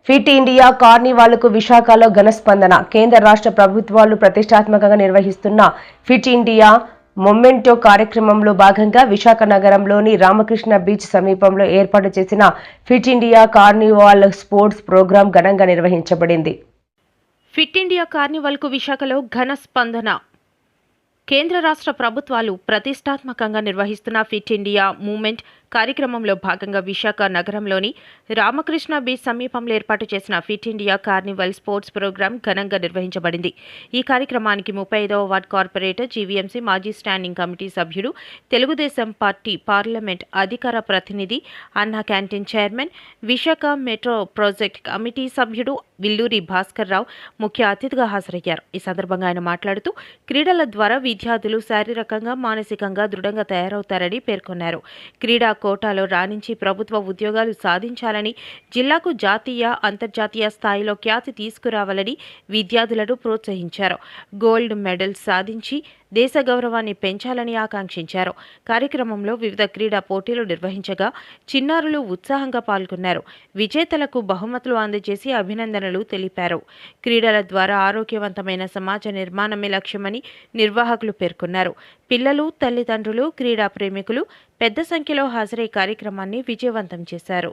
Fit India కార్నివాల్కు విశాఖలో ఘన స్పందన. కేంద్ర రాష్ట్ర ప్రభుత్వాలు ప్రతిష్టాత్మకంగా నిర్వహిస్తున్న ఫిట్ ఇండియా మొమెంటో కార్యక్రమంలో భాగంగా విశాఖ నగరంలోని రామకృష్ణ బీచ్ సమీపంలో ఏర్పాటు చేసిన fit India carnival sports programme ఘనంగా నిర్వహించబడింది. ఫిట్ ఇండియా కార్నివాల్కు విశాఖలో ఘన స్పందన. కేంద్ర రాష్ట్ర ప్రభుత్వాలు ప్రతిష్టాత్మకంగా నిర్వహిస్తున్న ఫిట్ ఇండియా మూవ్మెంట్ కార్యక్రమంలో భాగంగా విశాఖ నగరంలోని రామకృష్ణ బీచ్ సమీపంలో ఏర్పాటు చేసిన fit India carnival sports programme ఘనంగా నిర్వహించబడింది. ఈ కార్యక్రమానికి 35వ వార్డ్ కార్పొరేటర్, జీవీఎంసీ మాజీ స్టాండింగ్ కమిటీ సభ్యుడు, తెలుగుదేశం పార్టీ పార్లమెంట్ అధికార ప్రతినిధి, Anna canteen chairman, Visakha metro project committee సభ్యుడు విల్లూరి భాస్కర్ రావు ముఖ్య అతిథిగా హాజరయ్యారు. ఈ సందర్భంగా ఆయన మాట్లాడుతూ క్రీడల ద్వారా విద్యార్థులు శారీరకంగా, మానసికంగా దృఢంగా తయారవుతారని పేర్కొన్నారు. క్రీడా కోటాలో రాణించి ప్రభుత్వ ఉద్యోగాలు సాధించాలని, జిల్లాకు జాతీయ, అంతర్జాతీయ స్థాయిలో ఖ్యాతి తీసుకురావాలని విద్యార్థులను ప్రోత్సహించారు. గోల్డ్ మెడల్ సాధించి దేశ గౌరవాన్ని పెంచాలని ఆకాంక్షించారు. కార్యక్రమంలో వివిధ క్రీడా పోటీలు నిర్వహించగా చిన్నారులు ఉత్సాహంగా పాల్గొన్నారు. విజేతలకు బహుమతులు అందజేసి అభినందనలు తెలిపారు. క్రీడల ద్వారా ఆరోగ్యవంతమైన సమాజ నిర్మాణమే లక్ష్యమని నిర్వాహకులు పేర్కొన్నారు. పిల్లలు, తల్లిదండ్రులు, క్రీడా ప్రేమికులు పెద్ద సంఖ్యలో హాజరై కార్యక్రమాన్ని విజయవంతం చేశారు.